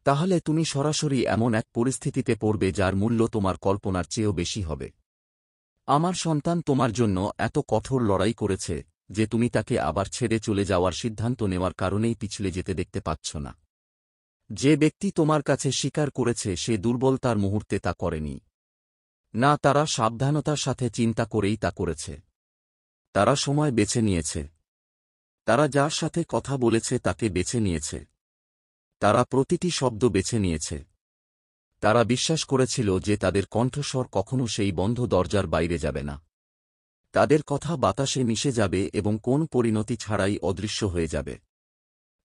তাহলে তুমি সরাসরি এমন এক পরিস্থিতিতে পড়বে যার মূল্য তোমার কল্পনার চেয়েও বেশি হবে। আমার সন্তান তোমার জন্য এত কঠোর লড়াই করেছে যে তুমি তাকে আবার ছেড়ে চলে যাওয়ার সিদ্ধান্ত নেওয়ার কারণেই পিছলে যেতে দেখতে পাচ্ছ না। যে ব্যক্তি তোমার কাছে স্বীকার করেছে সে দুর্বলতার মুহূর্তে তা করেনি। না, তারা সাবধানতার সাথে চিন্তা করেই তা করেছে। তারা সময় বেছে নিয়েছে। তারা যার সাথে কথা বলেছে তাকে বেছে নিয়েছে। তারা প্রতিটি শব্দ বেছে নিয়েছে। তারা বিশ্বাস করেছিল যে তাদের কণ্ঠস্বর কখনো সেই বন্ধ দরজার বাইরে যাবে না। তাদের কথা বাতাসে মিশে যাবে এবং কোন পরিণতি ছাড়াই অদৃশ্য হয়ে যাবে।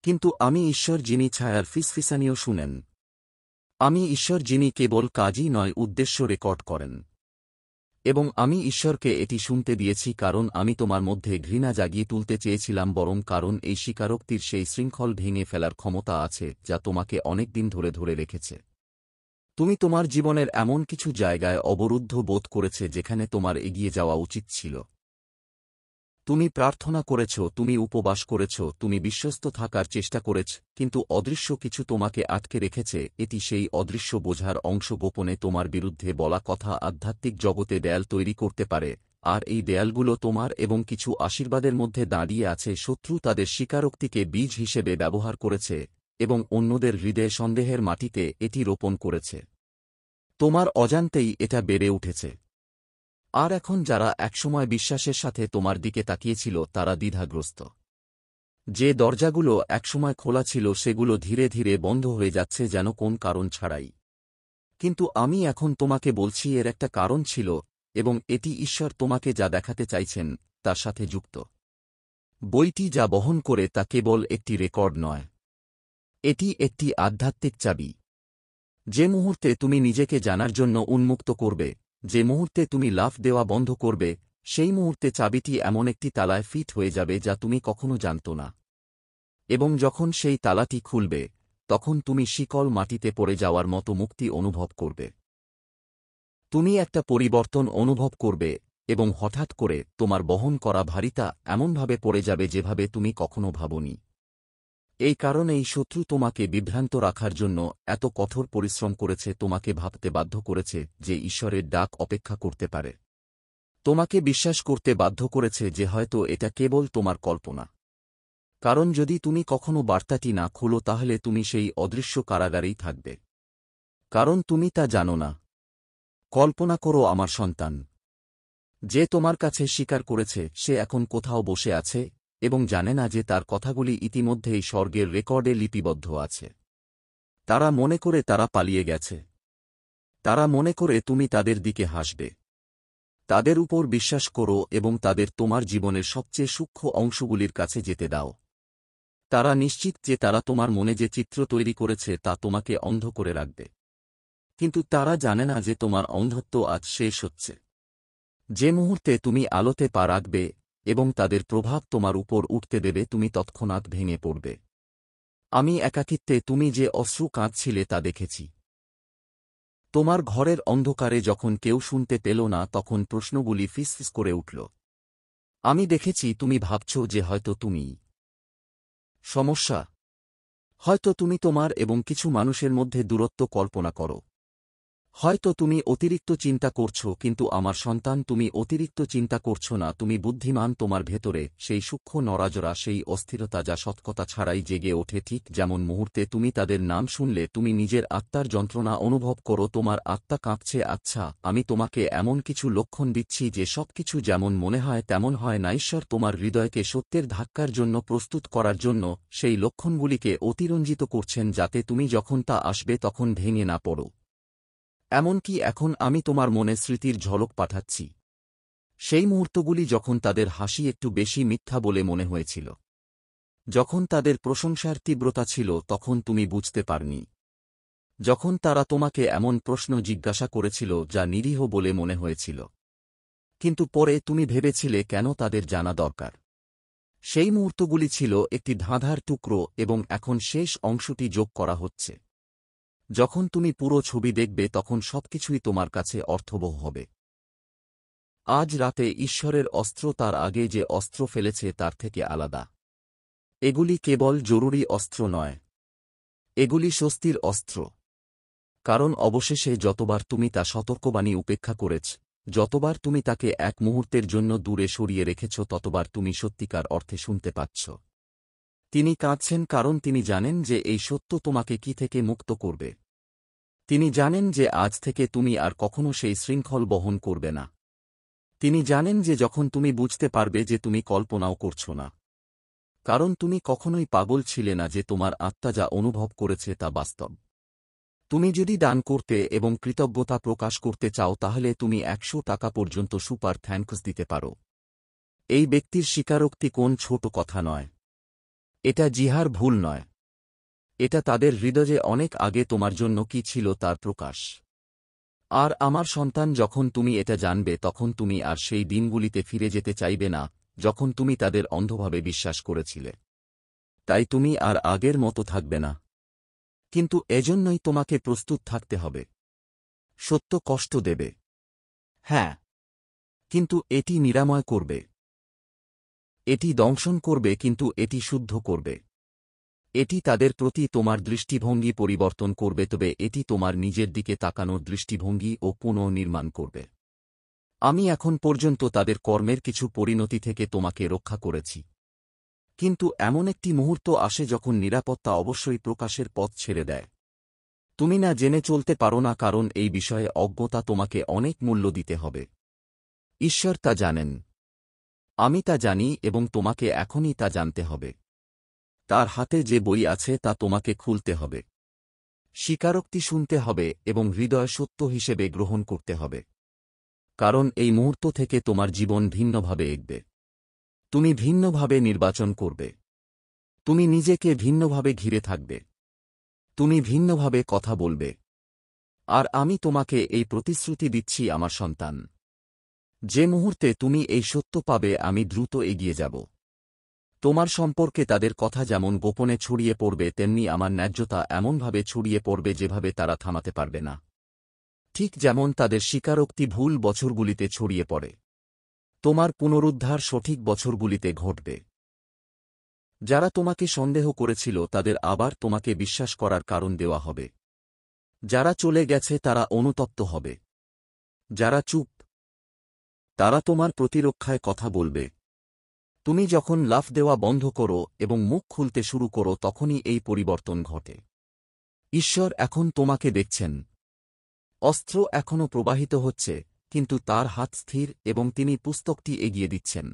কিন্তু আমি ঈশ্বর, যিনি ছায়ার ফিসফিসানিও শুনেন। আমি ঈশ্বর, যিনি কেবল কাজই নয় উদ্দেশ্য রেকর্ড করেন। এবং আমি ঈশ্বরকে এটি শুনতে দিয়েছি কারণ আমি তোমার মধ্যে ঘৃণা জাগিয়ে তুলতে চেয়েছিলাম, বরং কারণ এই স্বীকারোক্তির সেই শৃঙ্খল ভেঙে ফেলার ক্ষমতা আছে যা তোমাকে অনেক দিন ধরে ধরে রেখেছে। তুমি তোমার জীবনের এমন কিছু জায়গায় অবরুদ্ধ বোধ করেছে যেখানে তোমার এগিয়ে যাওয়া উচিত ছিল। তুমি প্রার্থনা করেছ, তুমি উপবাস করেছ, তুমি বিশ্বস্ত থাকার চেষ্টা করেছ, কিন্তু অদৃশ্য কিছু তোমাকে আটকে রেখেছে। এটি সেই অদৃশ্য বোঝার অংশ, গোপনে তোমার বিরুদ্ধে বলা কথা আধ্যাত্মিক জগতে দেয়াল তৈরি করতে পারে। আর এই দেয়ালগুলো তোমার এবং কিছু আশীর্বাদের মধ্যে দাঁড়িয়ে আছে। শত্রু তাদের স্বীকারোক্তিকে বীজ হিসেবে ব্যবহার করেছে এবং অন্যদের হৃদয়ে সন্দেহের মাটিতে এটি রোপণ করেছে। তোমার অজান্তেই এটা বেড়ে উঠেছে। আর এখন যারা একসময় বিশ্বাসের সাথে তোমার দিকে তাকিয়েছিল তারা দ্বিধাগ্রস্ত। যে দরজাগুলো একসময় খোলা ছিল সেগুলো ধীরে ধীরে বন্ধ হয়ে যাচ্ছে, যেন কোন কারণ ছাড়াই। কিন্তু আমি এখন তোমাকে বলছি এর একটা কারণ ছিল, এবং এটি ঈশ্বর তোমাকে যা দেখাতে চাইছেন তার সাথে যুক্ত। বইটি যা বহন করে তা কেবল একটি রেকর্ড নয়, এটি একটি আধ্যাত্মিক চাবি। যে মুহূর্তে তুমি নিজেকে জানার জন্য উন্মুক্ত করবে, যে মুহূর্তে তুমি লাফ দেওয়া বন্ধ করবে, সেই মুহূর্তে চাবিটি এমন একটি তালায় ফিট হয়ে যাবে যা তুমি কখনো জানত না। এবং যখন সেই তালাটি খুলবে তখন তুমি শিকল মাটিতে পড়ে যাওয়ার মতো মুক্তি অনুভব করবে। তুমি একটা পরিবর্তন অনুভব করবে এবং হঠাৎ করে তোমার বহন করা ভারিতা এমনভাবে পড়ে যাবে যেভাবে তুমি কখনো ভাবনি। এই কারণেই শত্রু তোমাকে বিভ্রান্ত রাখার জন্য এত কঠোর পরিশ্রম করেছে, তোমাকে ভাবতে বাধ্য করেছে যে ঈশ্বরের ডাক অপেক্ষা করতে পারে। তোমাকে বিশ্বাস করতে বাধ্য করেছে যে হয়তো এটা কেবল তোমার কল্পনা। কারণ যদি তুমি কখনো বার্তাটি না খোলো তাহলে তুমি সেই অদৃশ্য কারাগারেই থাকবে। কারণ তুমি তা জানো না। কল্পনা করো আমার সন্তান, যে তোমার কাছে স্বীকার করেছে সে এখন কোথাও বসে আছে এবং জানে না যে তার কথাগুলি ইতিমধ্যেই স্বর্গের রেকর্ডে লিপিবদ্ধ আছে। তারা মনে করে তারা পালিয়ে গেছে। তারা মনে করে তুমি তাদের দিকে হাসবে। তাদের উপর বিশ্বাস করো এবং তাদের তোমার জীবনের সবচেয়ে সূক্ষ্ম অংশগুলির কাছে যেতে দাও। তারা নিশ্চিত যে তারা তোমার মনে যে চিত্র তৈরি করেছে তা তোমাকে অন্ধ করে রাখবে। কিন্তু তারা জানে না যে তোমার অন্ধত্ব আজ শেষ হচ্ছে। যে মুহূর্তে তুমি আলোতে পা রাখবে এবং তাদের প্রভাব তোমার উপর উঠতে দেবে, তুমি তৎক্ষণাৎ ভেঙে পড়বে। আমি একাকিত্বে তুমি যে অশ্রু কাঁদছিলে তা দেখেছি। তোমার ঘরের অন্ধকারে যখন কেউ শুনতে পেল না তখন প্রশ্নগুলি ফিসফিস করে উঠল। আমি দেখেছি তুমি ভাবছ যে হয়তো তুমিই সমস্যা। হয়তো তুমি তোমার এবং কিছু মানুষের মধ্যে দূরত্ব কল্পনা করো। হয়তো তুমি অতিরিক্ত চিন্তা করছো, কিন্তু আমার সন্তান, তুমি অতিরিক্ত চিন্তা করছো না, তুমি বুদ্ধিমান। তোমার ভেতরে সেই সূক্ষ্ম নড়াচড়া, সেই অস্থিরতা যা সৎকতা ছাড়াই জেগে ওঠে, ঠিক যেমন মুহূর্তে তুমি তাদের নাম শুনলে তুমি নিজের আত্মার যন্ত্রণা অনুভব করো। তোমার আত্মা কাঁপছে। আচ্ছা, আমি তোমাকে এমন কিছু লক্ষণ দিচ্ছি যে সবকিছু যেমন মনে হয় তেমন হয় না। ঈশ্বর তোমার হৃদয়কে সত্যের ধাক্কার জন্য প্রস্তুত করার জন্য সেই লক্ষণগুলিকে অতিরঞ্জিত করছেন, যাতে তুমি যখন তা আসবে তখন ভেঙে না পড়ো। এমনকি এখন আমি তোমার মনে স্মৃতির ঝলক পাঠাচ্ছি, সেই মুহূর্তগুলি যখন তাদের হাসি একটু বেশি মিথ্যা বলে মনে হয়েছিল, যখন তাদের প্রশংসার তীব্রতা ছিল তখন তুমি বুঝতে পারনি, যখন তারা তোমাকে এমন প্রশ্ন জিজ্ঞাসা করেছিল যা নিরীহ বলে মনে হয়েছিল, কিন্তু পরে তুমি ভেবেছিলে কেন তাদের জানা দরকার। সেই মুহূর্তগুলি ছিল একটি ধাঁধার টুকরো এবং এখন শেষ অংশটি যোগ করা হচ্ছে। যখন তুমি পুরো ছবি দেখবে তখন সবকিছুই তোমার কাছে অর্থবহ হবে। আজ রাতে ঈশ্বরের অস্ত্র তার আগে যে অস্ত্র ফেলেছে তার থেকে আলাদা। এগুলি কেবল জরুরি অস্ত্র নয়, এগুলি স্বস্তির অস্ত্র। কারণ অবশেষে যতবার তুমি তা সতর্কবাণী উপেক্ষা করেছ, যতবার তুমি তাকে এক মুহূর্তের জন্য দূরে সরিয়ে রেখেছ, ততবার তুমি সত্যিকার অর্থে শুনতে পাচ্ছ। তিনি কাঁদছেন কারণ তিনি জানেন যে এই সত্য তোমাকে কি থেকে মুক্ত করবে। তিনি জানেন যে আজ থেকে তুমি আর কখনো সেই শৃঙ্খল বহন করবে না। তিনি জানেন যে যখন তুমি বুঝতে পারবে যে তুমি কল্পনাও করছ না। কারণ তুমি কখনোই পাগল ছিলে না, যে তোমার আত্মা যা অনুভব করেছে তা বাস্তব। তুমি যদি দান করতে এবং কৃতজ্ঞতা প্রকাশ করতে চাও, তাহলে তুমি 100 টাকা পর্যন্ত সুপার থ্যাঙ্কস দিতে পারো। এই ব্যক্তির স্বীকারোক্তি কোন ছোট কথা নয়। এটা জিহার ভুল নয়। এটা তাদের হৃদয়ে অনেক আগে তোমার জন্য কি ছিল তার প্রকাশ। আর আমার সন্তান, যখন তুমি এটা জানবে, তখন তুমি আর সেই দিনগুলিতে ফিরে যেতে চাইবে না যখন তুমি তাদের অন্ধভাবে বিশ্বাস করেছিলে। তাই তুমি আর আগের মতো থাকবে না। কিন্তু এজন্যই তোমাকে প্রস্তুত থাকতে হবে। সত্য কষ্ট দেবে, হ্যাঁ, কিন্তু এটি নিরাময় করবে। এটি দংশন করবে, কিন্তু এটি শুদ্ধ করবে। এটি তাদের প্রতি তোমার দৃষ্টিভঙ্গি পরিবর্তন করবে, তবে এটি তোমার নিজের দিকে তাকানোর দৃষ্টিভঙ্গি ও পুনর্নির্মাণ করবে। আমি এখন পর্যন্ত তাদের কর্মের কিছু পরিণতি থেকে তোমাকে রক্ষা করেছি। কিন্তু এমন একটি মুহূর্ত আসে যখন নিরাপত্তা অবশ্যই প্রকাশের পথ ছেড়ে দেয়। তুমি না জেনে চলতে পারো না, কারণ এই বিষয়ে অজ্ঞতা তোমাকে অনেক মূল্য দিতে হবে। ঈশ্বর তা জানেন। আমি তা জানি, এবং তোমাকে এখনই তা জানতে হবে। তার হাতে যে বই আছে তা তোমাকে খুলতে হবে। স্বীকারোক্তি শুনতে হবে এবং হৃদয় সত্য হিসেবে গ্রহণ করতে হবে। কারণ এই মুহূর্ত থেকে তোমার জীবন ভিন্নভাবে এগবে। তুমি ভিন্নভাবে নির্বাচন করবে। তুমি নিজেকে ভিন্নভাবে ঘিরে থাকবে। তুমি ভিন্নভাবে কথা বলবে। আর আমি তোমাকে এই প্রতিশ্রুতি দিচ্ছি, আমার সন্তান, যে মুহূর্তে তুমি এই সত্য পাবে, আমি দ্রুত এগিয়ে যাব। তোমার সম্পর্কে তাদের কথা যেমন গোপনে ছড়িয়ে পড়বে, তেমনি আমার ন্যায্যতা এমনভাবে ছড়িয়ে পড়বে যেভাবে তারা থামাতে পারবে না। ঠিক যেমন তাদের স্বীকারোক্তি ভুল বছরগুলিতে ছড়িয়ে পড়ে, তোমার পুনরুদ্ধার সঠিক বছরগুলিতে ঘটবে। যারা তোমাকে সন্দেহ করেছিল তাদের আবার তোমাকে বিশ্বাস করার কারণ দেওয়া হবে। যারা চলে গেছে তারা অনুতপ্ত হবে। যারা চুপ, তারা তোমার প্রতিরক্ষায় কথা বলবে। তুমি যখন লাফ দেওয়া বন্ধ করো এবং মুখ খুলতে শুরু করো, তখনই এই পরিবর্তন ঘটে। ঈশ্বর এখন তোমাকে দেখছেন। অস্ত্র এখনও প্রবাহিত হচ্ছে, কিন্তু তার হাত স্থির এবং তিনি পুস্তকটি এগিয়ে দিচ্ছেন।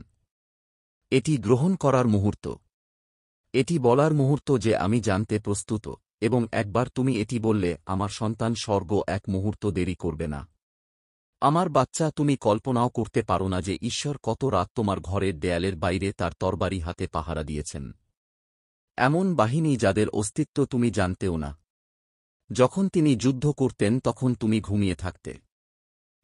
এটি গ্রহণ করার মুহূর্ত। এটি বলার মুহূর্ত যে আমি জানতে প্রস্তুত, এবং একবার তুমি এটি বললে, আমার সন্তান, স্বর্গ এক মুহূর্ত দেরি করবে না। আমার বাচ্চা, তুমি কল্পনাও করতে পারো না যে ঈশ্বর কত রাত তোমার ঘরের দেয়ালের বাইরে তার তরবারি হাতে পাহারা দিয়েছেন। এমন বাহিনী যাদের অস্তিত্ব তুমি জানতেও না। যখন তিনি যুদ্ধ করতেন তখন তুমি ঘুমিয়ে থাকতে।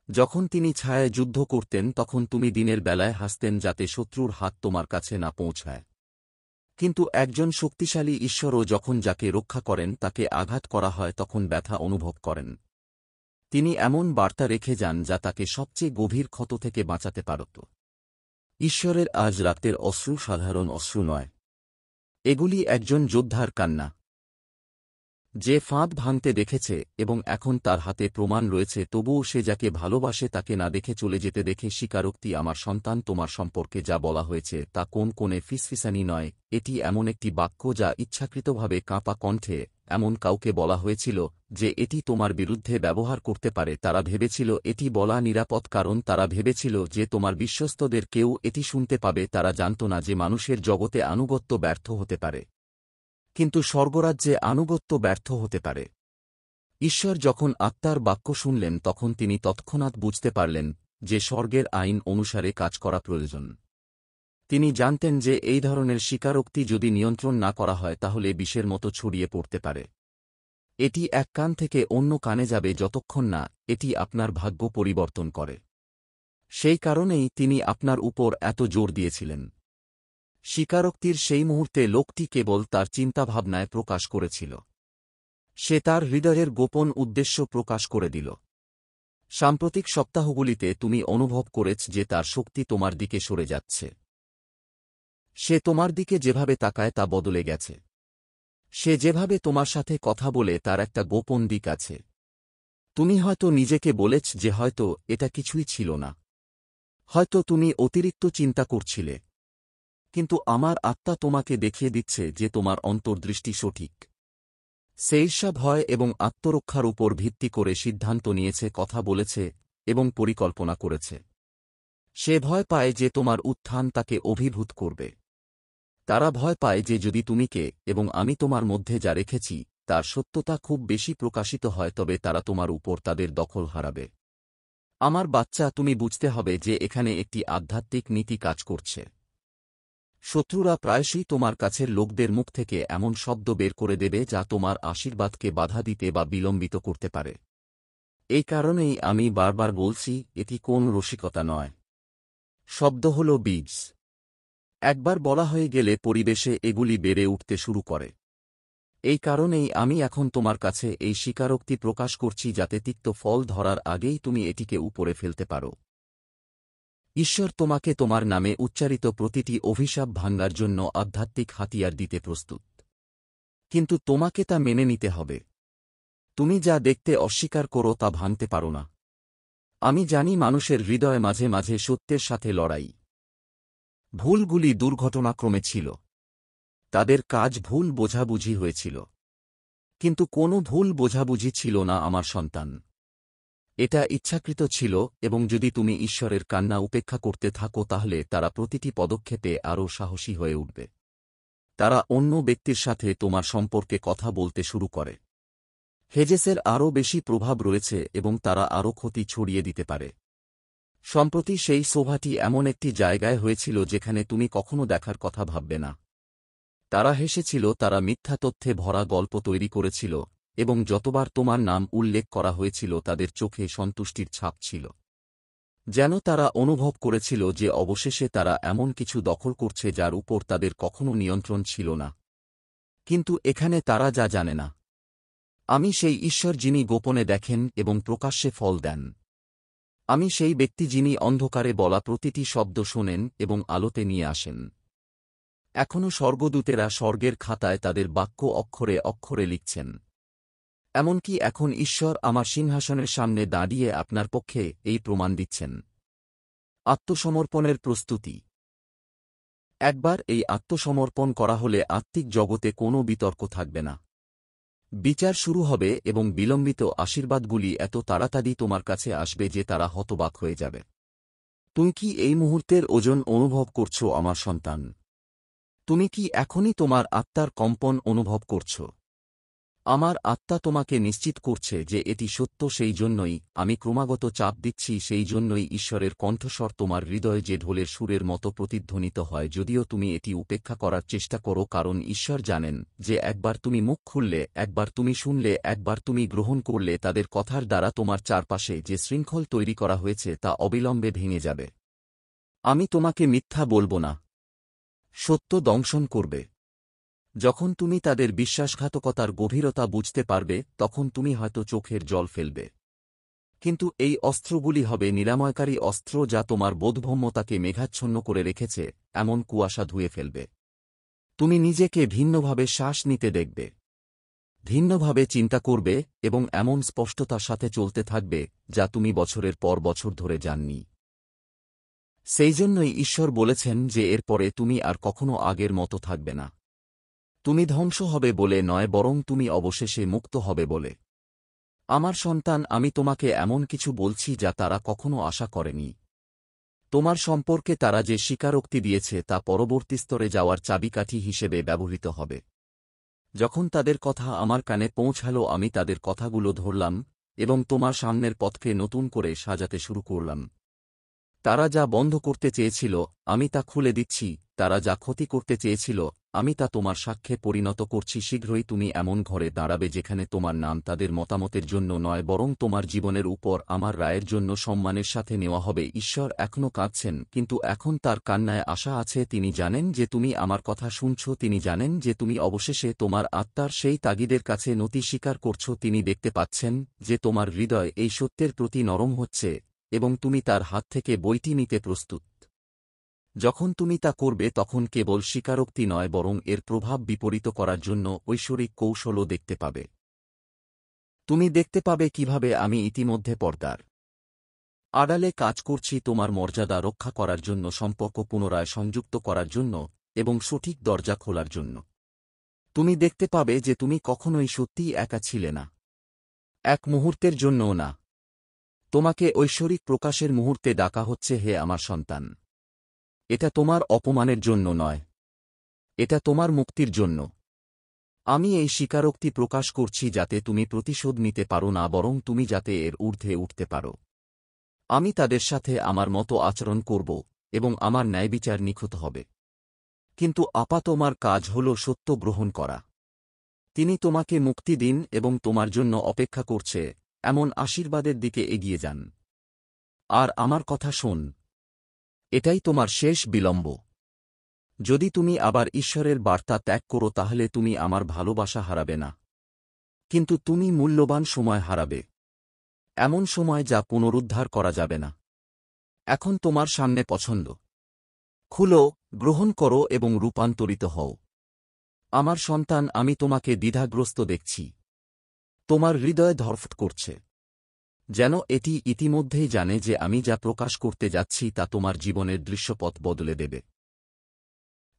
যখন তিনি ছায়ায় যুদ্ধ করতেন তখন তুমি দিনের বেলায় হাসতেন, যাতে শত্রুর হাত তোমার কাছে না পৌঁছায়। কিন্তু একজন শক্তিশালী ঈশ্বরও যখন যাকে রক্ষা করেন তাকে আঘাত করা হয়, তখন ব্যথা অনুভব করেন। তিনি এমন বার্তা রেখে যান যা তাকে সবচেয়ে গভীর ক্ষত থেকে বাঁচাতে পারত। ঈশ্বরের আজ রাতের অশ্রু সাধারণ অশ্রু নয়। এগুলি একজন যোদ্ধার কান্না, যে ফাঁদ ভাঙতে দেখেছে এবং এখন তার হাতে প্রমাণ রয়েছে, তবুও সে যাকে ভালোবাসে তাকে না দেখে চলে যেতে দেখে। স্বীকারোক্তি, আমার সন্তান, তোমার সম্পর্কে যা বলা হয়েছে তা কোন কোণে ফিসফিসানি নয়। এটি এমন একটি বাক্য যা ইচ্ছাকৃতভাবে কাঁপা কণ্ঠে এমন কাউকে বলা হয়েছিল যে এটি তোমার বিরুদ্ধে ব্যবহার করতে পারে। তারা ভেবেছিল এটি বলা নিরাপদ, কারণ তারা ভেবেছিল যে তোমার বিশ্বস্তদের কেউ এটি শুনতে পাবে। তারা জানত না যে মানুষের জগতে আনুগত্য ব্যর্থ হতে পারে, কিন্তু স্বর্গরাজ্যে আনুগত্য ব্যর্থ হতে পারে। ঈশ্বর যখন আত্মার বাক্য শুনলেন, তখন তিনি তৎক্ষণাৎ বুঝতে পারলেন যে স্বর্গের আইন অনুসারে কাজ করা প্রয়োজন। তিনি জানতেন যে এই ধরনের স্বীকারোক্তি যদি নিয়ন্ত্রণ না করা হয় তাহলে বিষের মতো ছড়িয়ে পড়তে পারে। এটি এক কান থেকে অন্য কানে যাবে যতক্ষণ না এটি আপনার ভাগ্য পরিবর্তন করে। সেই কারণেই তিনি আপনার উপর এত জোর দিয়েছিলেন। স্বীকারোক্তির সেই মুহূর্তে লোকটি কেবল তার চিন্তাভাবনায় প্রকাশ করেছিল। সে তার হৃদয়ের গোপন উদ্দেশ্য প্রকাশ করে দিল। সাম্প্রতিক সপ্তাহগুলিতে তুমি অনুভব করেছ যে তার শক্তি তোমার দিকে সরে যাচ্ছে। সে তোমার দিকে যেভাবে তাকায় তা বদলে গেছে। সে যেভাবে তোমার সাথে কথা বলে তার একটা গোপন দিক আছে। তুমি হয়তো নিজেকে বলেছ যে হয়তো এটা কিছুই ছিল না, হয়তো তুমি অতিরিক্ত চিন্তা করছিলে, কিন্তু আমার আত্মা তোমাকে দেখিয়ে দিচ্ছে যে তোমার অন্তর্দৃষ্টি সঠিক। সে ঈর্ষা, ভয় এবং আত্মরক্ষার উপর ভিত্তি করে সিদ্ধান্ত নিয়েছে, কথা বলেছে এবং পরিকল্পনা করেছে। সে ভয় পায় যে তোমার উত্থান তাকে অভিভূত করবে। তারা ভয় পায় যে যদি তুমি কে এবং আমি তোমার মধ্যে যা রেখেছি তার সত্যতা খুব বেশি প্রকাশিত হয়, তবে তারা তোমার উপর তাদের দখল হারাবে। আমার বাচ্চা, তুমি বুঝতে হবে যে এখানে একটি আধ্যাত্মিক নীতি কাজ করছে। শত্রুরা প্রায়শই তোমার কাছের লোকদের মুখ থেকে এমন শব্দ বের করে দেবে যা তোমার আশীর্বাদকে বাধা দিতে বা বিলম্বিত করতে পারে। এই কারণেই আমি বারবার বলছি, এটি কোন রসিকতা নয়। শব্দ হল বীজ। একবার বলা হয়ে গেলে পরিবেশে এগুলি বেড়ে উঠতে শুরু করে। এই কারণেই আমি এখন তোমার কাছে এই স্বীকারোক্তি প্রকাশ করছি, যাতে তিক্ত ফল ধরার আগেই তুমি এটিকে উপরে ফেলতে পারো। ঈশ্বর তোমাকে তোমার নামে উচ্চারিত প্রতিটি অভিশাপ ভাঙার জন্য আধ্যাত্মিক হাতিয়ার দিতে প্রস্তুত, কিন্তু তোমাকে তা মেনে নিতে হবে। তুমি যা দেখতে অস্বীকার করো তা ভাঙতে পারো না। আমি জানি মানুষের হৃদয় মাঝে মাঝে সত্যের সাথে লড়াই। ভুলগুলি দুর্ঘটনাক্রমে ছিল, তাদের কাজ ভুল বোঝাবুঝি হয়েছিল, কিন্তু কোনো ভুল বোঝাবুঝি ছিল না আমার সন্তান। এটা ইচ্ছাকৃত ছিল, এবং যদি তুমি ঈশ্বরের কান্না উপেক্ষা করতে থাকো তাহলে তারা প্রতিটি পদক্ষেপে আরও সাহসী হয়ে উঠবে। তারা অন্য ব্যক্তির সাথে তোমার সম্পর্কে কথা বলতে শুরু করে। হেজেসের আরও বেশি প্রভাব রয়েছে এবং তারা আরও ক্ষতি ছড়িয়ে দিতে পারে। সম্প্রতি সেই সভাটি এমন একটি জায়গায় হয়েছিল যেখানে তুমি কখনো দেখার কথা ভাববে না। তারা হেসেছিল, তারা মিথ্যা তথ্যে ভরা গল্প তৈরি করেছিল, এবং যতবার তোমার নাম উল্লেখ করা হয়েছিল তাদের চোখে সন্তুষ্টির ছাপ ছিল। যেন তারা অনুভব করেছিল যে অবশেষে তারা এমন কিছু দখল করছে যার উপর তাদের কখনো নিয়ন্ত্রণ ছিল না। কিন্তু এখানে তারা যা জানে না, আমি সেই ঈশ্বর যিনি গোপনে দেখেন এবং প্রকাশ্যে ফল দেন। আমি সেই ব্যক্তি যিনি অন্ধকারে বলা প্রতিটি শব্দ শোনেন এবং আলোতে নিয়ে আসেন। এখনও স্বর্গদূতেরা স্বর্গের খাতায় তাদের বাক্য অক্ষরে অক্ষরে লিখছেন। এমনকি এখন ঈশ্বর আমার সিংহাসনের সামনে দাঁড়িয়ে আপনার পক্ষে এই প্রমাণ দিচ্ছেন। আত্মসমর্পণের প্রস্তুতি। একবার এই আত্মসমর্পণ করা হলে আত্মিক জগতে কোনো বিতর্ক থাকবে না। বিচার শুরু হবে এবং বিলম্বিত আশীর্বাদগুলি এত তাড়াতাড়ি তোমার কাছে আসবে যে তারা হতবাক হয়ে যাবে। তুমি কি এই মুহূর্তের ওজন অনুভব করছো আমার সন্তান? তুমি কি এখনই তোমার আত্মার কম্পন অনুভব করছ? আমার আত্মা তোমাকে নিশ্চিত করছে যে এটি সত্য, সেই জন্যই আমি ক্রমাগত চাপ দিচ্ছি, সেই জন্যই ঈশ্বরের কণ্ঠস্বর তোমার হৃদয়ে যে ঢোলের সুরের মতো প্রতিধ্বনিত হয়, যদিও তুমি এটি উপেক্ষা করার চেষ্টা করো, কারণ ঈশ্বর জানেন যে একবার তুমি মুখ খুললে, একবার তুমি শুনলে, একবার তুমি গ্রহণ করলে, তাদের কথার দ্বারা তোমার চারপাশে যে শৃঙ্খল তৈরি করা হয়েছে তা অবিলম্বে ভেঙে যাবে। আমি তোমাকে মিথ্যা বলবো না, সত্য দংশন করবে। যখন তুমি তাদের বিশ্বাসঘাতকতার গভীরতা বুঝতে পারবে তখন তুমি হয়তো চোখের জল ফেলবে। কিন্তু এই অস্ত্রগুলি হবে নিরাময়কারী অস্ত্র যা তোমার বোধগম্যতাকে মেঘাচ্ছন্ন করে রেখেছে, এমন কুয়াশা ধুয়ে ফেলবে। তুমি নিজেকে ভিন্নভাবে শ্বাস নিতে দেখবে, ভিন্নভাবে চিন্তা করবে এবং এমন স্পষ্টতার সাথে চলতে থাকবে যা তুমি বছরের পর বছর ধরে জাননি। সেই জন্যই ঈশ্বর বলেছেন যে এরপরে তুমি আর কখনো আগের মতো থাকবে না। তুমি ধ্বংস হবে বলে নয়, বরং তুমি অবশেষে মুক্ত হবে বলে। আমার সন্তান, আমি তোমাকে এমন কিছু বলছি যা তারা কখনো আশা করেনি। তোমার সম্পর্কে তারা যে স্বীকারোক্তি দিয়েছে তা পরবর্তী স্তরে যাওয়ার চাবিকাঠি হিসেবে ব্যবহৃত হবে। যখন তাদের কথা আমার কানে পৌঁছালো আমি তাদের কথাগুলো ধরলাম এবং তোমার সামনের পথকে নতুন করে সাজাতে শুরু করলাম। তারা যা বন্ধ করতে চেয়েছিল আমি তা খুলে দিচ্ছি, তারা যা ক্ষতি করতে চেয়েছিল আমি তা তোমার সাক্ষ্যে পরিণত করছি। শীঘ্রই তুমি এমন ঘরে দাঁড়াবে যেখানে তোমার নাম তাদের মতামতের জন্য নয়, বরং তোমার জীবনের উপর আমার রায়ের জন্য সম্মানের সাথে নেওয়া হবে। ঈশ্বর এখনও কাঁদছেন, কিন্তু এখন তার কান্নায় আশা আছে। তিনি জানেন যে তুমি আমার কথা শুনছ, তিনি জানেন যে তুমি অবশেষে তোমার আত্মার সেই তাগিদের কাছে নতি স্বীকার করছ। তিনি দেখতে পাচ্ছেন যে তোমার হৃদয় এই সত্যের প্রতি নরম হচ্ছে এবং তুমি তার হাত থেকে বইটি নিতে প্রস্তুত। যখন তুমি তা করবে তখন কেবল স্বীকারোক্তি নয় বরং এর প্রভাব বিপরীত করার জন্য ঐশ্বরিক কৌশলও দেখতে পাবে। তুমি দেখতে পাবে কিভাবে আমি ইতিমধ্যে পর্দার আড়ালে কাজ করছি তোমার মর্যাদা রক্ষা করার জন্য, সম্পর্ক পুনরায় সংযুক্ত করার জন্য এবং সঠিক দরজা খোলার জন্য। তুমি দেখতে পাবে যে তুমি কখনোই সত্যিই একা ছিলে না, এক মুহূর্তের জন্যও না। তোমাকে ঐশ্বরিক প্রকাশের মুহূর্তে ডাকা হচ্ছে, হে আমার সন্তান। এটা তোমার অপমানের জন্য নয়, এটা তোমার মুক্তির জন্য। আমি এই স্বীকারোক্তি প্রকাশ করছি যাতে তুমি প্রতিশোধ নিতে পারো না, বরং তুমি যাতে এর ঊর্ধ্বে উঠতে পারো। আমি তাদের সাথে আমার মতো আচরণ করব এবং আমার ন্যায়বিচার নিখুঁত হবে। কিন্তু তোমার কাজ হল সত্য গ্রহণ করা। তিনি তোমাকে মুক্তি দিন এবং তোমার জন্য অপেক্ষা করছে এমন আশীর্বাদের দিকে এগিয়ে যান। আর আমার কথা শোন, এটাই তোমার শেষ বিলম্ব। যদি তুমি আবার ঈশ্বরের বার্তা ত্যাগ করো তাহলে তুমি আমার ভালোবাসা হারাবে না, কিন্তু তুমি মূল্যবান সময় হারাবে, এমন সময় যা পুনরুদ্ধার করা যাবে না। এখন তোমার সামনে পছন্দ, খুলো, গ্রহণ করো এবং রূপান্তরিত হও। আমার সন্তান, আমি তোমাকে দ্বিধাগ্রস্ত দেখছি। তোমার হৃদয় ধড়ফড় করছে, যেন এটি ইতিমধ্যেই জানে যে আমি যা প্রকাশ করতে যাচ্ছি তা তোমার জীবনের দৃশ্যপথ বদলে দেবে।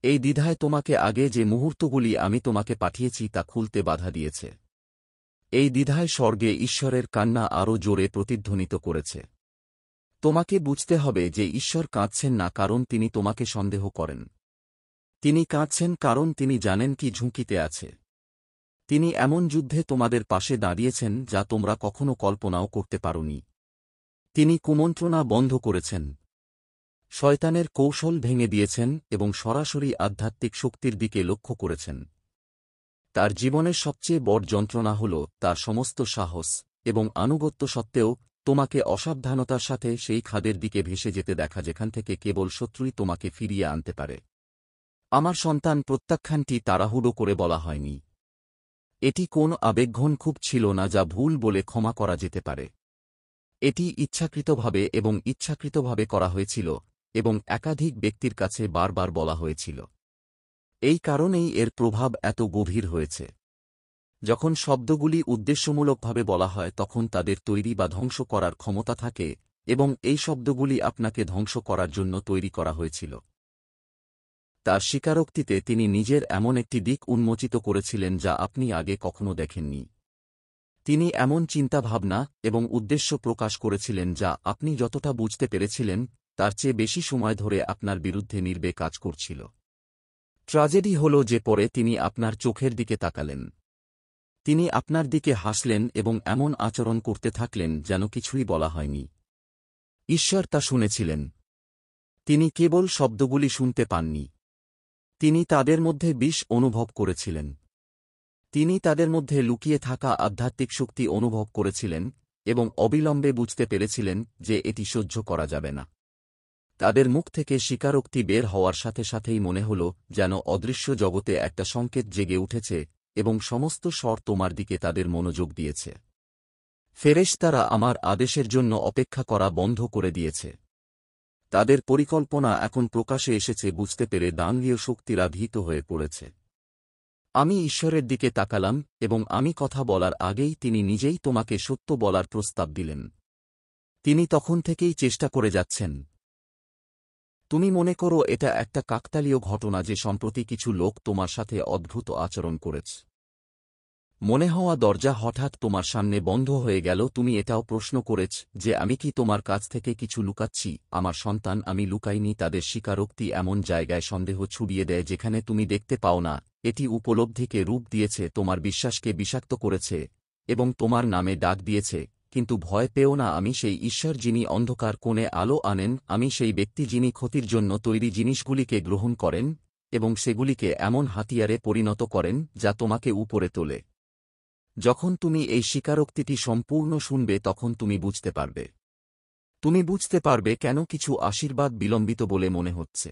এই দ্বিধায় তোমাকে আগে যে মুহূর্তগুলি আমি তোমাকে পাঠিয়েছি তা খুলতে বাধা দিয়েছে। এই দ্বিধায় স্বর্গে ঈশ্বরের কান্না আরও জোরে প্রতিধ্বনিত করেছে। তোমাকে বুঝতে হবে যে ঈশ্বর কাঁদছেন না কারণ তিনি তোমাকে সন্দেহ করেন। তিনি কাঁদছেন কারণ তিনি জানেন কি ঝুঁকিতে আছে। তিনি এমন যুদ্ধে তোমাদের পাশে দাঁড়িয়েছেন যা তোমরা কখনো কল্পনাও করতে পারোনি। তিনি কুমন্ত্রণা বন্ধ করেছেন, শয়তানের কৌশল ভেঙে দিয়েছেন এবং সরাসরি আধ্যাত্মিক শক্তির দিকে লক্ষ্য করেছেন। তার জীবনের সবচেয়ে বড় যন্ত্রণা হল তার সমস্ত সাহস এবং আনুগত্য সত্ত্বেও তোমাকে অসাবধানতার সাথে সেই খাদের দিকে ভেসে যেতে দেখা যেখান থেকে কেবল শত্রুই তোমাকে ফিরিয়ে আনতে পারে। আমার সন্তান, প্রত্যাখ্যানটি তাড়াহুড়ো করে বলা হয়নি। এটি কোন আবেগঘন খুব ছিল না যা ভুল বলে ক্ষমা করা যেতে পারে। এটি ইচ্ছাকৃতভাবে এবং ইচ্ছাকৃতভাবে করা হয়েছিল এবং একাধিক ব্যক্তির কাছে বারবার বলা হয়েছিল। এই কারণেই এর প্রভাব এত গভীর হয়েছে। যখন শব্দগুলি উদ্দেশ্যমূলকভাবে বলা হয় তখন তাদের তৈরি বা ধ্বংস করার ক্ষমতা থাকে, এবং এই শব্দগুলি আপনাকে ধ্বংস করার জন্য তৈরি করা হয়েছিল। তার স্বীকারোক্তিতে তিনি নিজের এমন একটি দিক উন্মোচিত করেছিলেন যা আপনি আগে কখনো দেখেননি। তিনি এমন চিন্তাভাবনা এবং উদ্দেশ্য প্রকাশ করেছিলেন যা আপনি যতটা বুঝতে পেরেছিলেন তার চেয়ে বেশি সময় ধরে আপনার বিরুদ্ধে নির্বে কাজ করছিল। ট্র্যাজেডি হল যে পরে তিনি আপনার চোখের দিকে তাকালেন। তিনি আপনার দিকে হাসলেন এবং এমন আচরণ করতে থাকলেন যেন কিছুই বলা হয়নি। ঈশ্বর তা শুনেছিলেন। তিনি কেবল শব্দগুলি শুনতে পাননি, তিনি তাদের মধ্যে বিষ অনুভব করেছিলেন। তিনি তাদের মধ্যে লুকিয়ে থাকা আধ্যাত্মিক শক্তি অনুভব করেছিলেন এবং অবিলম্বে বুঝতে পেরেছিলেন যে এটি সহ্য করা যাবে না। তাদের মুখ থেকে স্বীকারোক্তি বের হওয়ার সাথে সাথেই মনে হল যেন অদৃশ্য জগতে একটা সংকেত জেগে উঠেছে এবং সমস্ত স্বর তোমার দিকে তাদের মনোযোগ দিয়েছে। ফেরেশতারা আমার আদেশের জন্য অপেক্ষা করা বন্ধ করে দিয়েছে। তাদের পরিকল্পনা এখন প্রকাশে এসেছে বুঝতে পেরে দানবীয় শক্তিরা ভীত হয়ে পড়েছে। আমি ঈশ্বরের দিকে তাকালাম এবং আমি কথা বলার আগেই তিনি নিজেই তোমাকে সত্য বলার প্রস্তাব দিলেন। তিনি তখন থেকেই চেষ্টা করে যাচ্ছেন। তুমি মনে করো এটা একটা কাকতালীয় ঘটনা যে সম্প্রতি কিছু লোক তোমার সাথে অদ্ভুত আচরণ করেছে। মনে হওয়া দরজা হঠাৎ তোমার সামনে বন্ধ হয়ে গেল। তুমি এটাও প্রশ্ন করেছ যে আমি কি তোমার কাছ থেকে কিছু লুকাচ্ছি। আমার সন্তান, আমি লুকাইনি। তাদের স্বীকারোক্তি এমন জায়গায় সন্দেহ ছড়িয়ে দেয় যেখানে তুমি দেখতে পাও না। এটি উপলব্ধিকে রূপ দিয়েছে, তোমার বিশ্বাসকে বিষাক্ত করেছে এবং তোমার নামে ডাক দিয়েছে। কিন্তু ভয় পেও না, আমি সেই ঈশ্বর যিনি অন্ধকার কোণে আলো আনেন। আমি সেই ব্যক্তি যিনি ক্ষতির জন্য তৈরি জিনিসগুলিকে গ্রহণ করেন এবং সেগুলিকে এমন হাতিয়ারে পরিণত করেন যা তোমাকে উপরে তোলে। যখন তুমি এই স্বীকারোক্তিটি সম্পূর্ণ শুনবে তখন তুমি বুঝতে পারবে। তুমি বুঝতে পারবে কেন কিছু আশীর্বাদ বিলম্বিত বলে মনে হচ্ছে।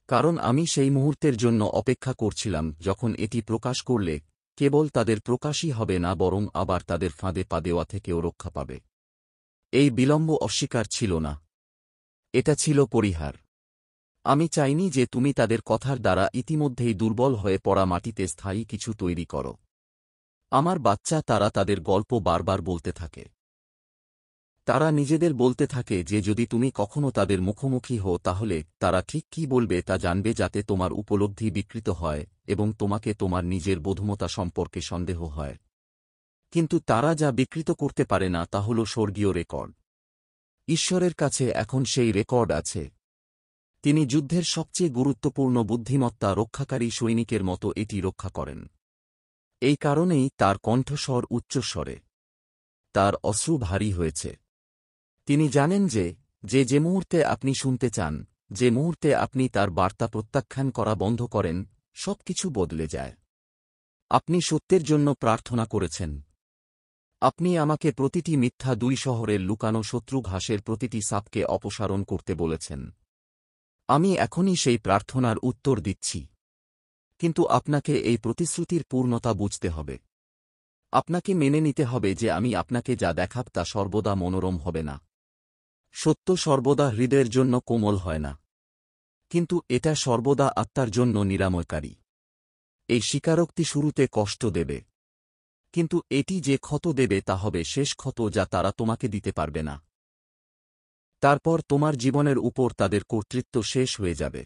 কারণ আমি সেই মুহূর্তের জন্য অপেক্ষা করছিলাম যখন এটি প্রকাশ করলে কেবল তাদের প্রকাশই হবে না বরং আবার তাদের ফাঁদে পা দেওয়া থেকেও রক্ষা পাবে। এই বিলম্ব অস্বীকার ছিল না, এটা ছিল পরিহার। আমি চাইনি যে তুমি তাদের কথার দ্বারা ইতিমধ্যেই দুর্বল হয়ে পড়া মাটিতে স্থায়ী কিছু তৈরি করো। আমার বাচ্চা, তারা তাদের গল্প বারবার বলতে থাকে। তারা নিজেদের বলতে থাকে যে যদি তুমি কখনো তাদের মুখোমুখি হও তাহলে তারা ঠিক কী বলবে তা জানবে, যাতে তোমার উপলব্ধি বিকৃত হয় এবং তোমাকে তোমার নিজের বোধমতা সম্পর্কে সন্দেহ হয়। কিন্তু তারা যা বিকৃত করতে পারে না তা হল স্বর্গীয় রেকর্ড। ঈশ্বরের কাছে এখন সেই রেকর্ড আছে। তিনি যুদ্ধের সবচেয়ে গুরুত্বপূর্ণ বুদ্ধিমত্তা রক্ষাকারী সৈনিকের মতো এটি রক্ষা করেন। এই কারণেই তার কণ্ঠস্বর উচ্চস্বরে, তার অশ্রু ভারী হয়েছে। তিনি জানেন যে মুহূর্তে আপনি শুনতে চান, যে মুহূর্তে আপনি তার বার্তা প্রত্যাখ্যান করা বন্ধ করেন, সবকিছু বদলে যায়। আপনি সত্যের জন্য প্রার্থনা করেছেন। আপনি আমাকে প্রতিটি মিথ্যা 2 শহরের লুকানো শত্রু ঘাসের প্রতিটি সাপকে অপসারণ করতে বলেছেন। আমি এখনই সেই প্রার্থনার উত্তর দিচ্ছি। কিন্তু আপনাকে এই প্রতিশ্রুতির পূর্ণতা বুঝতে হবে। আপনাকে মেনে নিতে হবে যে আমি আপনাকে যা দেখাব তা সর্বদা মনোরম হবে না। সত্য সর্বদা হৃদয়ের জন্য কোমল হয় না, কিন্তু এটা সর্বদা আত্মার জন্য নিরাময়কারী। এই স্বীকারোক্তি শুরুতে কষ্ট দেবে, কিন্তু এটি যে ক্ষত দেবে তা হবে শেষ ক্ষত যা তারা তোমাকে দিতে পারবে না। তারপর তোমার জীবনের উপর তাদের কর্তৃত্ব শেষ হয়ে যাবে।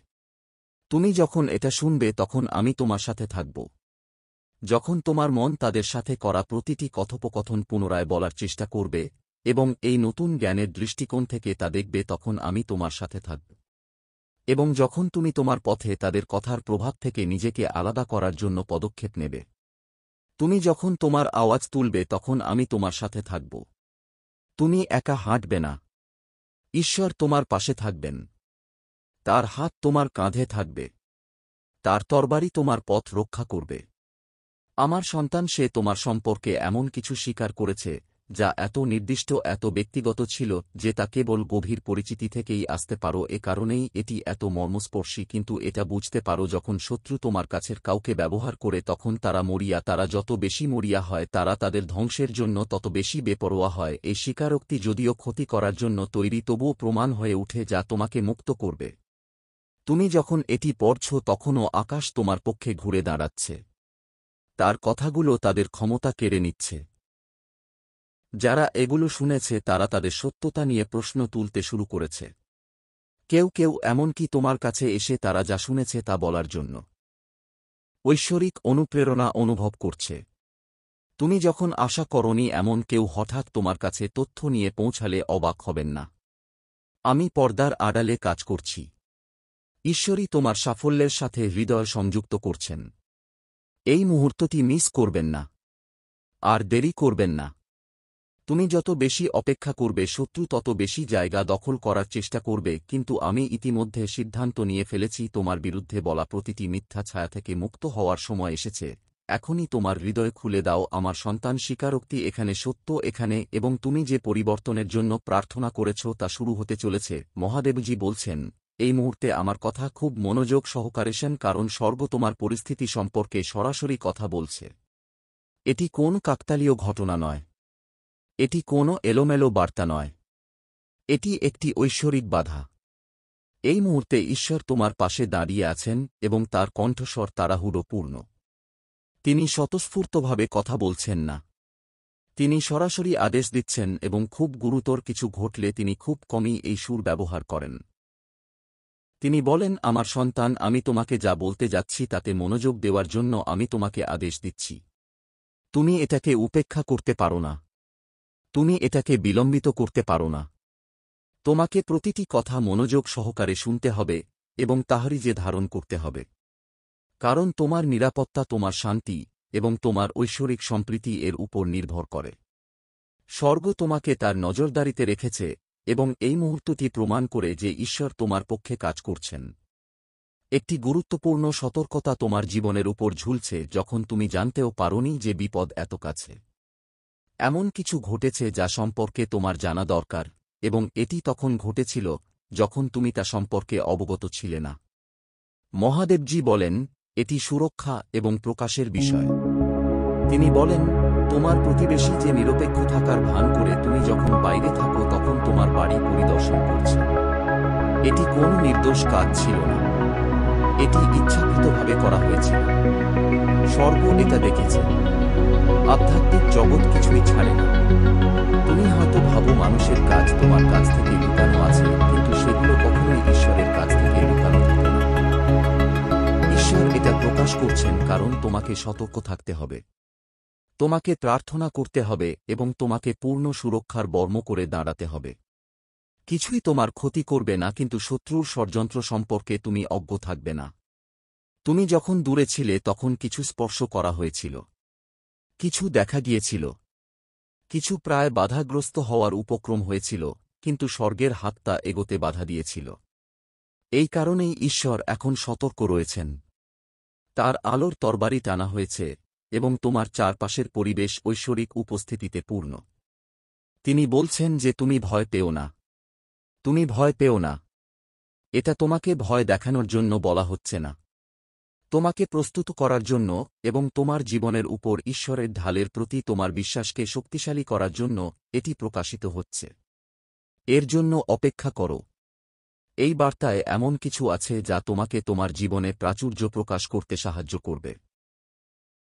তুমি যখন এটা শুনবে তখন আমি তোমার সাথে থাকব। যখন তোমার মন তাদের সাথে করা প্রতিটি কথোপকথন পুনরায় বলার চেষ্টা করবে এবং এই নতুন জ্ঞানের দৃষ্টিকোণ থেকে তা দেখবে, তখন আমি তোমার সাথে থাকব। এবং যখন তুমি তোমার পথে তাদের কথার প্রভাব থেকে নিজেকে আলাদা করার জন্য পদক্ষেপ নেবে, তুমি যখন তোমার আওয়াজ তুলবে তখন আমি তোমার সাথে থাকব। তুমি একা হাঁটবে না। ঈশ্বর তোমার পাশে থাকবেন। তার হাত তোমার কাঁধে থাকবে। তার তরবারি তোমার পথ রক্ষা করবে। আমার সন্তান, সে তোমার সম্পর্কে এমন কিছু স্বীকার করেছে যা এত নির্দিষ্ট, এত ব্যক্তিগত ছিল যে তা কেবল গভীর পরিচিতি থেকেই আসতে পারো। এ কারণেই এটি এত মর্মস্পর্শী। কিন্তু এটা বুঝতে পারো, যখন শত্রু তোমার কাছের কাউকে ব্যবহার করে তখন তারা মরিয়া। তারা যত বেশি মরিয়া হয় তারা তাদের ধ্বংসের জন্য তত বেশি বেপরোয়া হয়। এই স্বীকারোক্তি যদিও ক্ষতি করার জন্য তৈরি, তবুও প্রমাণ হয়ে উঠে যা তোমাকে মুক্ত করবে। তুমি যখন এটি পড়ছ তখনও আকাশ তোমার পক্ষে ঘুরে দাঁড়াচ্ছে। তার কথাগুলো তাদের ক্ষমতা কেড়ে নিচ্ছে। যারা এগুলো শুনেছে তারা তাদের সত্যতা নিয়ে প্রশ্ন তুলতে শুরু করেছে। কেউ কেউ এমনকি তোমার কাছে এসে তারা যা শুনেছে তা বলার জন্য ঐশ্বরিক অনুপ্রেরণা অনুভব করছে। তুমি যখন আশা করনি এমন কেউ হঠাৎ তোমার কাছে তথ্য নিয়ে পৌঁছালে অবাক হবেন না। আমি পর্দার আড়ালে কাজ করছি। ঈশ্বরই তোমার সাফল্যের সাথে হৃদয় সংযুক্ত করছেন। এই মুহূর্তটি মিস করবেন না। আর দেরি করবেন না। তুমি যত বেশি অপেক্ষা করবে শত্রু তত বেশি জায়গা দখল করার চেষ্টা করবে। কিন্তু আমি ইতিমধ্যে সিদ্ধান্ত নিয়ে ফেলেছি, তোমার বিরুদ্ধে বলা প্রতিটি মিথ্যা ছায়া থেকে মুক্ত হওয়ার সময় এসেছে। এখনই তোমার হৃদয় খুলে দাও। আমার সন্তান, স্বীকারোক্তি এখানে, সত্য এখানে, এবং তুমি যে পরিবর্তনের জন্য প্রার্থনা করেছ তা শুরু হতে চলেছে। মহাদেবজি বলছেন, এই মুহূর্তে আমার কথা খুব মনোযোগ সহকারে শুনুন, কারণ স্বর্গ তোমার পরিস্থিতি সম্পর্কে সরাসরি কথা বলছে। এটি কোন কাকতালীয় ঘটনা নয়। এটি কোনো এলোমেলো বার্তা নয়। এটি একটি ঐশ্বরিক বাধা। এই মুহূর্তে ঈশ্বর তোমার পাশে দাঁড়িয়ে আছেন এবং তার কণ্ঠস্বর তাড়াহুড়োপূর্ণ। তিনি স্বতঃস্ফূর্তভাবে কথা বলছেন না। তিনি সরাসরি আদেশ দিচ্ছেন এবং খুব গুরুতর কিছু ঘটলে তিনি খুব কমই এই সুর ব্যবহার করেন। তিনি বলেন, আমার সন্তান, আমি তোমাকে যা বলতে যাচ্ছি তাতে মনোযোগ দেওয়ার জন্য আমি তোমাকে আদেশ দিচ্ছি। তুমি এটাকে উপেক্ষা করতে পারো না। তুমি এটাকে বিলম্বিত করতে পারো না। তোমাকে প্রতিটি কথা মনোযোগ সহকারে শুনতে হবে এবং তাহারই যে ধারণ করতে হবে। কারণ তোমার নিরাপত্তা, তোমার শান্তি এবং তোমার ঐশ্বরিক সম্প্রীতি এর উপর নির্ভর করে। স্বর্গ তোমাকে তার নজরদারিতে রেখেছে এবং এই মুহূর্তটি প্রমাণ করে যে ঈশ্বর তোমার পক্ষে কাজ করছেন। একটি গুরুত্বপূর্ণ সতর্কতা তোমার জীবনের উপর ঝুলছে যখন তুমি জানতেও পারোনি যে বিপদ এত কাছে। এমন কিছু ঘটেছে যা সম্পর্কে তোমার জানা দরকার, এবং এটি তখন ঘটেছিল যখন তুমি তা সম্পর্কে অবগত ছিলে না। মহাদেবজি বলেন, এটি সুরক্ষা এবং প্রকাশের বিষয়। তিনি বলেন, তোমার প্রতিবেশী যে নিরপেক্ষ থাকার ভান করে তুমি যখন বাইরে থাকো তখন তোমার বাড়ি পরিদর্শন করছে। এটি কোনো নির্দোষ কাজ ছিল না, এটি ইচ্ছাকৃতভাবে করা হয়েছিল। স্বর্গ এটা দেখেছে। আধ্যাত্মিক জগৎ কিছুই ছাড়ে না। তুমি হয়তো ভাবো মানুষের কাজ তোমার কাছ থেকে লুকানো আছে, কিন্তু সেগুলো কখনোই ঈশ্বরের কাছ থেকে লুকানো থাকে না। ঈশ্বর এটা প্রকাশ করছেন কারণ তোমাকে সতর্ক থাকতে হবে, তোমাকে প্রার্থনা করতে হবে এবং তোমাকে পূর্ণ সুরক্ষার বর্ম করে দাঁড়াতে হবে। কিছুই তোমার ক্ষতি করবে না, কিন্তু শত্রুর ষড়যন্ত্র সম্পর্কে তুমি অজ্ঞ থাকবে না। তুমি যখন দূরে ছিলে তখন কিছু স্পর্শ করা হয়েছিল, কিছু দেখা গিয়েছিল, কিছু প্রায় বাধাগ্রস্ত হওয়ার উপক্রম হয়েছিল, কিন্তু স্বর্গের হাতটা এগোতে বাধা দিয়েছিল। এই কারণেই ঈশ্বর এখন সতর্ক রয়েছেন। তার আলোর তরবারি টানা হয়েছে এবং তোমার চারপাশের পরিবেশ ঐশ্বরিক উপস্থিতিতে পূর্ণ। তিনি বলছেন যে তুমি ভয় পেও না, তুমি ভয় পেও না। এটা তোমাকে ভয় দেখানোর জন্য বলা হচ্ছে না, তোমাকে প্রস্তুত করার জন্য এবং তোমার জীবনের উপর ঈশ্বরের ঢালের প্রতি তোমার বিশ্বাসকে শক্তিশালী করার জন্য এটি প্রকাশিত হচ্ছে। এর জন্য অপেক্ষা করো। এই বার্তায় এমন কিছু আছে যা তোমাকে তোমার জীবনে প্রাচুর্য প্রকাশ করতে সাহায্য করবে।